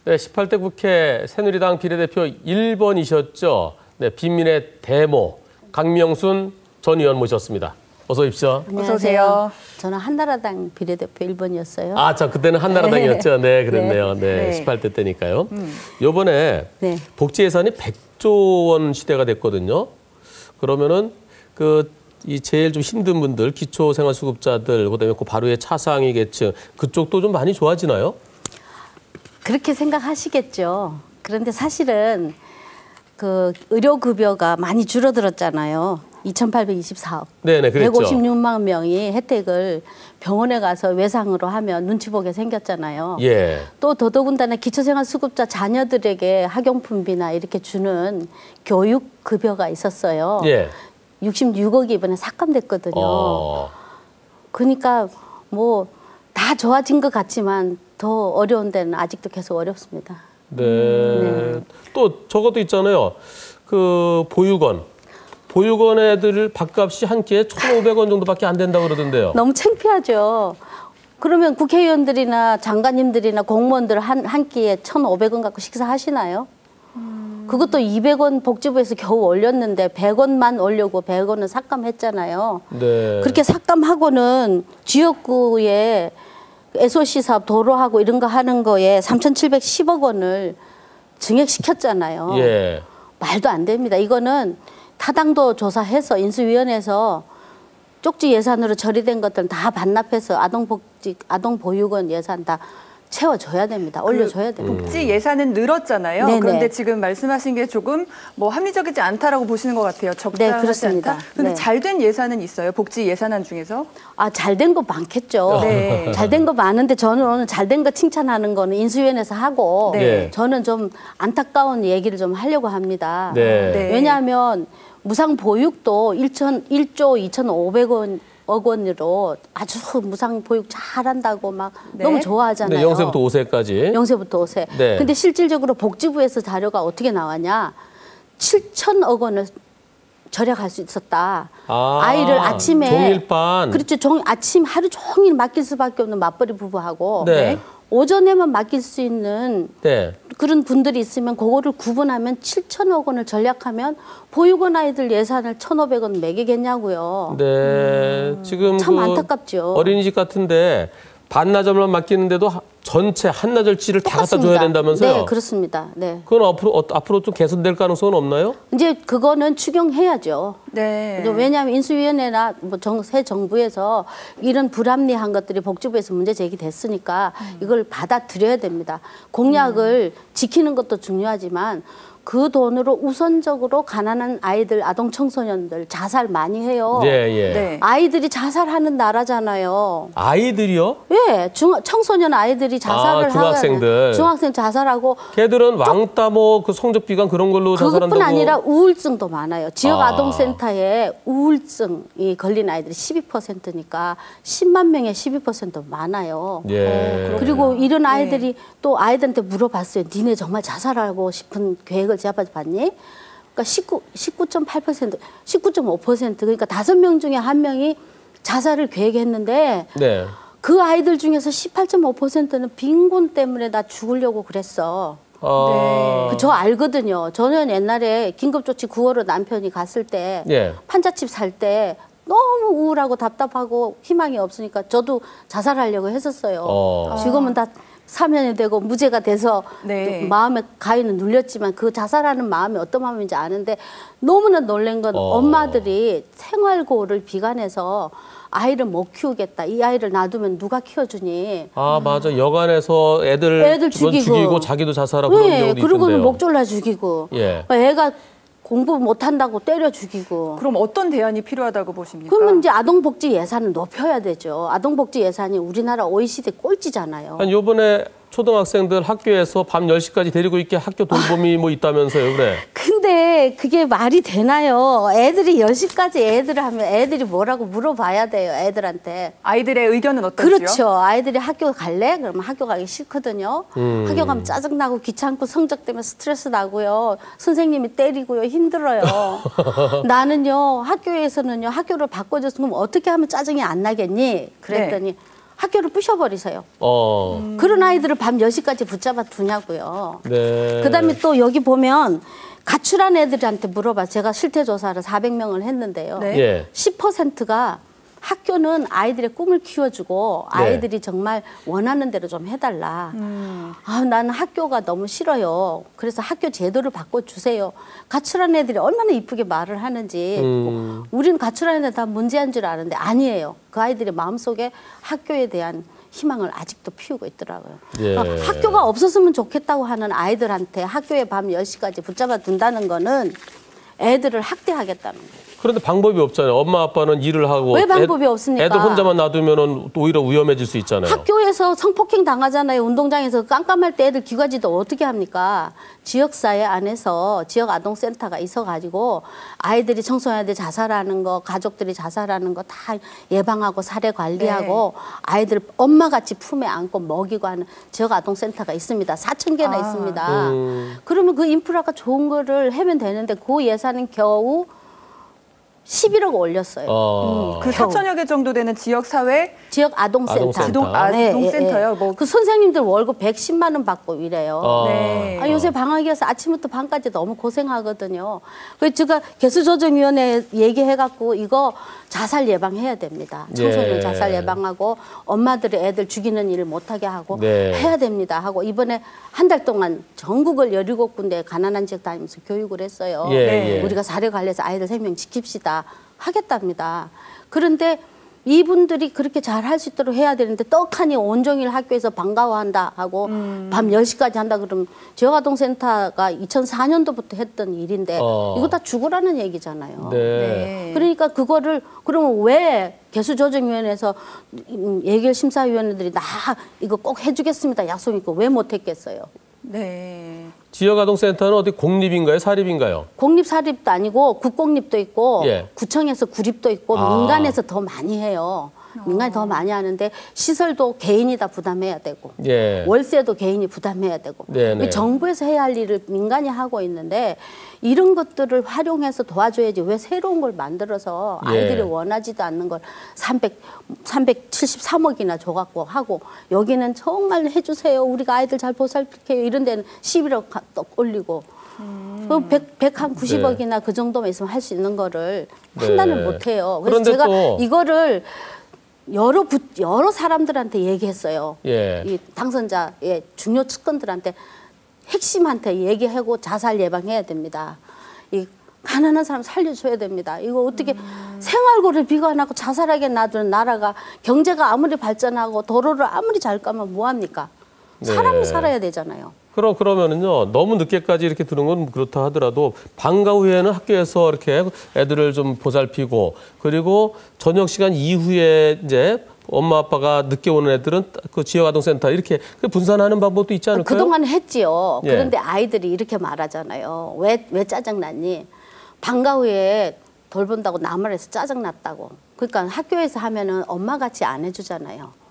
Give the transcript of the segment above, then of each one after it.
네, 18대 국회 새누리당 비례대표 1번이셨죠. 네, 빈민의 대모 강명순 전 의원 모셨습니다. 어서 오십시오. 어서 오세요. 저는 한나라당 비례대표 1번이었어요. 아, 자, 그때는 한나라당이었죠. 네, 그랬네요. 네, 18대 때니까요. 요번에 복지 예산이 100조 원 시대가 됐거든요. 그러면은 이 제일 좀 힘든 분들, 기초생활수급자들, 그다음에 그 바로 위에 차상위 계층 그쪽도 좀 많이 좋아지나요? 그렇게 생각하시겠죠. 그런데 사실은 그 의료급여가 많이 줄어들었잖아요. 2,824억. 네네, 그랬죠. 156만 명이 혜택을 병원에 가서 외상으로 하면 눈치 보게 생겼잖아요. 예. 또 더더군다나 기초생활수급자 자녀들에게 학용품비나 이렇게 주는 교육급여가 있었어요. 예. 66억이 이번에 삭감됐거든요. 그러니까 뭐 다 좋아진 것 같지만 더 어려운 데는 아직도 계속 어렵습니다. 네. 또 저것도 있잖아요. 그 보육원 애들 밥값이 한 끼에 1,500원 정도밖에 안 된다고 그러던데요. 너무 창피하죠. 그러면 국회의원들이나 장관님들이나 공무원들 한 끼에 1,500원 갖고 식사하시나요? 그것도 200원 복지부에서 겨우 올렸는데 100원만 올려고 100원은 삭감했잖아요. 네. 그렇게 삭감하고는 지역구에 SOC 사업 도로하고 이런 거 하는 거에 3,710억 원을 증액시켰잖아요. 예. 말도 안 됩니다. 이거는 타당도 조사해서 인수위원회에서 쪽지 예산으로 처리된 것들은 다 반납해서 아동보육원 예산 다 채워줘야 됩니다. 올려줘야 됩니다. 복지 예산은 늘었잖아요. 네네. 그런데 지금 말씀하신 게 조금 뭐 합리적이지 않다라고 보시는 것 같아요. 적당하지 네, 그렇습니다. 않다. 그런데 네. 잘된 예산은 있어요. 복지 예산안 중에서? 아, 잘된 거 많겠죠. 네. 잘된 거 많은데 저는 오늘 잘된 거 칭찬하는 거는 인수위원회에서 하고 네. 저는 좀 안타까운 얘기를 좀 하려고 합니다. 네. 왜냐하면 무상보육도 1조 2,500억 원으로 아주 무상보육 잘한다고 막 너무 좋아하잖아요. 네, 0세부터 5세까지. 0세부터 5세. 네. 근데 실질적으로 복지부에서 자료가 어떻게 나왔냐. 7,000억 원을 절약할 수 있었다. 아이를 아침에 종일반. 그렇죠. 아침 하루 종일 맡길 수밖에 없는 맞벌이 부부하고 네. 오전에만 맡길 수 있는 네. 그런 분들이 있으면 그거를 구분하면 7,000억 원을 절약하면 보육원 아이들 예산을 1,500원 매기겠냐고요. 네. 지금 참 안타깝죠. 어린이집 같은데 반나절만 맡기는데도 전체 한나절치를 다 갖다 줘야 된다면서요? 네, 그렇습니다. 네. 그건 앞으로 좀 개선될 가능성은 없나요? 이제 그거는 추경해야죠. 네. 왜냐하면 인수위원회나 뭐 새 정부에서 이런 불합리한 것들이 복지부에서 문제 제기됐으니까 이걸 받아들여야 됩니다. 공약을 지키는 것도 중요하지만 그 돈으로 우선적으로 가난한 아이들, 아동 청소년들 자살 많이 해요. 예, 예. 네. 아이들이 자살하는 나라잖아요. 아이들이요? 예, 청소년 아이들이 자살을 중학생들. 중학생 자살하고 걔들은 왕따 그 성적 비관 그런 걸로 자살한다고. 그것뿐 아니라 우울증도 많아요. 지역 아동센터에 우울증이 걸린 아이들이 12%니까 10만 명에 12% 많아요. 예. 그리고 이런 아이들이 또 아이들한테 물어봤어요. 니네 정말 자살하고 싶은 계획을 잡아봤니? 그러니까 19.8%, 19.5% 그러니까 5명 중에 1명이 자살을 계획했는데 네. 그 아이들 중에서 18.5%는 빈곤 때문에 나 죽으려고 그랬어. 네. 저 알거든요. 저는 옛날에 긴급조치 9호로 남편이 갔을 때 판잣집 살 때 너무 우울하고 답답하고 희망이 없으니까 저도 자살하려고 했었어요. 지금은 다 사면이 되고 무죄가 돼서 마음의 가위는 눌렸지만 그 자살하는 마음이 어떤 마음인지 아는데 너무나 놀란 건 엄마들이 생활고를 비관해서 아이를 못 키우겠다. 이 아이를 놔두면 누가 키워주니. 아, 맞아. 여간에서 애들 죽이고 자기도 자살하고 그런 경우도 있던데요. 그리고는 목 졸라 죽이고. 애가 공부 못한다고 때려 죽이고. 그럼 어떤 대안이 필요하다고 보십니까? 그러면 이제 아동복지 예산을 높여야 되죠. 아동복지 예산이 우리나라 OECD 꼴찌잖아요. 아니, 요번에 초등학생들 학교에서 밤 10시까지 데리고 있게 학교 돌봄이 있다면서요, 그래? 근데 그게 말이 되나요? 애들이 10시까지 애들을 하면 애들이 뭐라고 물어봐야 돼요, 애들한테. 아이들의 의견은 어떠세요? 그렇죠. 아이들이 학교 갈래? 그러면 학교 가기 싫거든요. 학교 가면 짜증나고 귀찮고 성적 때문에 스트레스 나고요. 선생님이 때리고요. 힘들어요. 나는요, 학교에서는요, 학교를 바꿔줬으면 어떻게 하면 짜증이 안 나겠니? 그랬더니 학교를 부셔버리세요. 그런 아이들을 밤 10시까지 붙잡아 두냐고요. 네. 그다음에 또 여기 보면 가출한 애들한테 물어봐. 제가 실태조사를 400명을 했는데요. 네. 예. 10%가 학교는 아이들의 꿈을 키워주고 네. 아이들이 정말 원하는 대로 좀 해달라. 나는 학교가 너무 싫어요. 그래서 학교 제도를 바꿔주세요. 가출한 애들이 얼마나 이쁘게 말을 하는지. 우리는 가출한 애들 다 문제한 줄 아는데 아니에요. 그 아이들의 마음속에 학교에 대한 희망을 아직도 피우고 있더라고요. 예. 그러니까 학교가 없었으면 좋겠다고 하는 아이들한테 학교에 밤 10시까지 붙잡아 둔다는 거는 애들을 학대하겠다는 거예요. 그런데 방법이 없잖아요. 엄마 아빠는 일을 하고 왜 방법이 없습니까? 애들 혼자만 놔두면 오히려 위험해질 수 있잖아요. 학교에서 성폭행 당하잖아요. 운동장에서 깜깜할 때 애들 귀가지도 어떻게 합니까? 지역사회 안에서 지역아동센터가 있어가지고 아이들이 청소년들 자살하는 거, 가족들이 자살하는 거 다 예방하고 사례 관리하고 아이들 엄마같이 품에 안고 먹이고 하는 지역아동센터가 있습니다. 4,000개나 있습니다. 그러면 그 인프라가 좋은 거를 하면 되는데 그 예산은 겨우 11억 올렸어요. 그 4천여 개 정도 되는 지역사회 지역 아동센터. 아동센터요. 뭐 그 선생님들 월급 110만 원 받고 이래요. 네. 요새 방학이어서 아침부터 밤까지 너무 고생하거든요. 그래서 제가 개수조정위원회 얘기해갖고 이거 자살 예방해야 됩니다. 청소년 자살 예방하고 엄마들이 애들 죽이는 일을 못하게 하고 해야 됩니다 하고 이번에 한 달 동안 전국을 17군데 가난한 지역 다니면서 교육을 했어요. 우리가 사례 관리해서 아이들 생명 지킵시다 하겠답니다. 그런데 이분들이 그렇게 잘 할 수 있도록 해야 되는데 떡하니 온종일 학교에서 반가워한다 하고 밤 10시까지 한다 그러면 지역아동센터가 2004년도부터 했던 일인데 이거 다 죽으라는 얘기잖아요. 그러니까 그거를 그러면 왜 개수조정위원회에서 예결심사위원회들이 나 이거 꼭 해주겠습니다 약속 있고 왜 못했겠어요? 네. 지역아동센터는 어디 공립인가요? 사립인가요? 공립 사립도 아니고 국공립도 있고 구청에서 구립도 있고 민간에서 더 많이 해요. 민간이 더 많이 하는데 시설도 개인이 다 부담해야 되고 월세도 개인이 부담해야 되고 정부에서 해야 할 일을 민간이 하고 있는데 이런 것들을 활용해서 도와줘야지 왜 새로운 걸 만들어서 아이들이 원하지도 않는 걸 373억이나 줘갖고 하고 여기는 정말 해주세요. 우리가 아이들 잘 보살필게요. 이런 데는 11억 올리고 190억이나 그 정도만 있으면 할 수 있는 거를 판단을 못해요. 그래서 제가 이거를 여러 사람들한테 얘기했어요. 이 당선자의 중요 측근들한테 핵심한테 얘기하고 자살 예방해야 됩니다. 이 가난한 사람 살려줘야 됩니다. 이거 어떻게 생활고를 비관하고 자살하게 놔두는 나라가 경제가 아무리 발전하고 도로를 아무리 잘 까면 뭐합니까? 사람이 살아야 되잖아요. 그러면은요, 너무 늦게까지 이렇게 두는 건 그렇다 하더라도 방과 후에는 학교에서 이렇게 애들을 좀 보살피고 그리고 저녁 시간 이후에 이제 엄마 아빠가 늦게 오는 애들은 그 지역아동센터 이렇게 분산하는 방법도 있지 않을까요? 그동안 했지요. 그런데 아이들이 이렇게 말하잖아요. 왜 짜증났니? 방과 후에 돌본다고 나무에서 짜증났다고. 그러니까 학교에서 하면은 엄마같이 안 해주잖아요.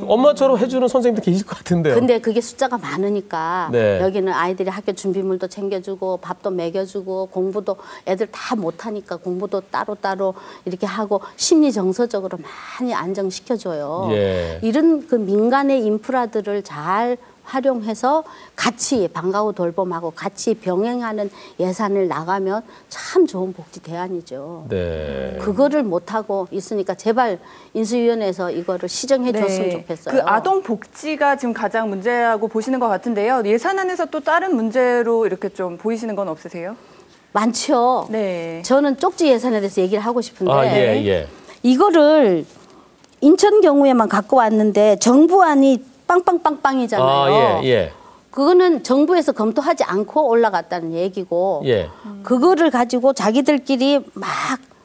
엄마처럼 해주는 선생님도 계실 것 같은데요. 근데 그게 숫자가 많으니까 여기는 아이들이 학교 준비물도 챙겨주고 밥도 먹여주고 공부도 애들 다 못하니까 공부도 따로따로 이렇게 하고 심리 정서적으로 많이 안정시켜줘요. 이런 그 민간의 인프라들을 잘 활용해서 같이 방과 후 돌봄하고 같이 병행하는 예산을 나가면 참 좋은 복지 대안이죠. 그거를 못하고 있으니까 제발 인수위원회에서 이거를 시정해 줬으면 좋겠어요. 그 아동 복지가 지금 가장 문제라고 보시는 것 같은데요. 예산안에서 또 다른 문제로 이렇게 좀 보이시는 건 없으세요? 많죠. 저는 쪽지 예산에 대해서 얘기를 하고 싶은데 이거를 인천 경우에만 갖고 왔는데 정부안이 빵빵빵빵이잖아요. 그거는 정부에서 검토하지 않고 올라갔다는 얘기고 그거를 가지고 자기들끼리 막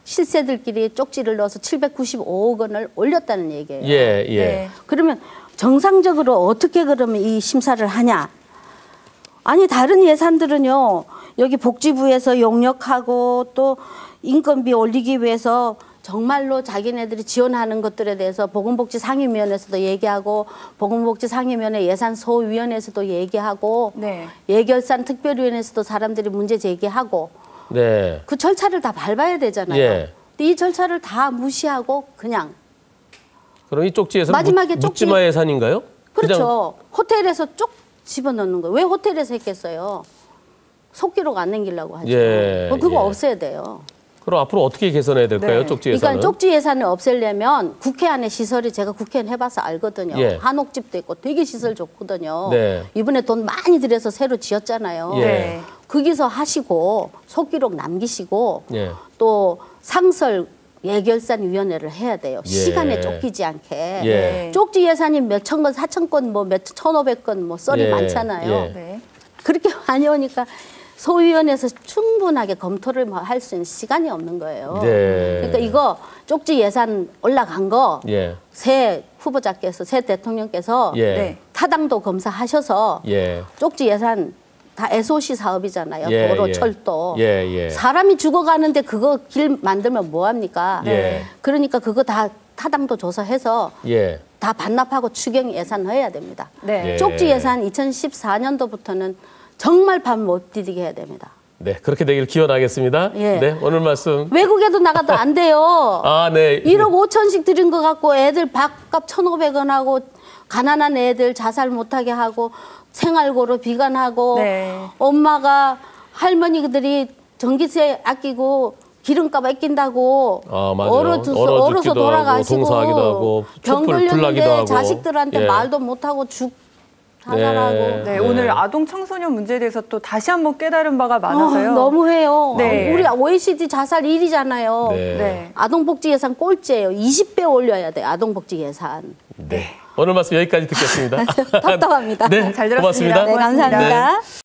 실세들끼리 쪽지를 넣어서 795억 원을 올렸다는 얘기예요. 그러면 정상적으로 어떻게 그러면 이 심사를 하냐? 아니 다른 예산들은요. 여기 복지부에서 용역하고 또 인건비 올리기 위해서 정말로 자기네들이 지원하는 것들에 대해서 보건복지상임위원회에서도 얘기하고 보건복지상임위원회 예산소위원회에서도 얘기하고 예결산 특별위원회에서도 사람들이 문제 제기하고 그 절차를 다 밟아야 되잖아요. 근데 이 절차를 다 무시하고 그냥 그럼 이 쪽지에서 마지막에 묻지마 예산인가요? 그렇죠. 호텔에서 쭉 집어넣는 거예요. 왜 호텔에서 했겠어요? 속기록 안 남기려고 하죠. 예, 그거 예. 없애야 돼요. 그럼 앞으로 어떻게 개선해야 될까요? 네. 쪽지 예산은? 그러니까 쪽지 예산을 없애려면 국회 안에 시설이 제가 국회의원 해봐서 알거든요. 예. 한옥집도 있고 되게 시설 좋거든요. 네. 이번에 돈 많이 들여서 새로 지었잖아요. 예. 네. 거기서 하시고 속기록 남기시고 예. 또 상설 예결산위원회를 해야 돼요. 예. 시간에 쫓기지 않게. 예. 쪽지 예산이 몇천 건, 4,000건, 뭐 몇 1,500건 뭐 썰이 예. 많잖아요. 예. 네. 그렇게 많이 오니까 소위원회에서 충분하게 검토를 할 수 있는 시간이 없는 거예요. 네. 그러니까 이거 쪽지 예산 올라간 거 예. 새 후보자께서 새 대통령께서 예. 네. 타당도 검사하셔서 예. 쪽지 예산 다 SOC 사업이잖아요. 예, 도로, 예. 철도. 예, 예. 사람이 죽어가는데 그거 길 만들면 뭐 합니까? 예. 그러니까 그거 다 타당도 조사해서 예. 다 반납하고 추경 예산해야 됩니다. 네. 예. 쪽지 예산 2014년도부터는 정말 밥 못 디디게 해야 됩니다. 네, 그렇게 되길 기원하겠습니다. 예. 네, 오늘 말씀. 외국에도 나가도 안 돼요. 아, 네. 1억 5천씩 들인 거 갖고 애들 밥값 1,500원 하고 가난한 애들 자살 못하게 하고 생활고로 비관하고 네. 엄마가 할머니들이 전기세 아끼고 기름값 아낀다고 아, 맞아요. 얼어서 얼어죽기도 돌아가시고 하고, 동사하기도 하고, 병 촛불 불나기도 걸렸는데 하고. 자식들한테 예. 말도 못하고 자살하고 네, 네. 오늘 아동 청소년 문제에 대해서 또 다시 한번 깨달은 바가 많아서요. 너무해요. 네. 우리 OECD 자살 1위잖아요. 네. 네. 아동복지 예산 꼴찌예요. 20배 올려야 돼요. 아동복지 예산. 네. 오늘 말씀 여기까지 듣겠습니다. 답답합니다. 네, 잘 들었습니다. 고맙습니다. 네, 감사합니다. 네.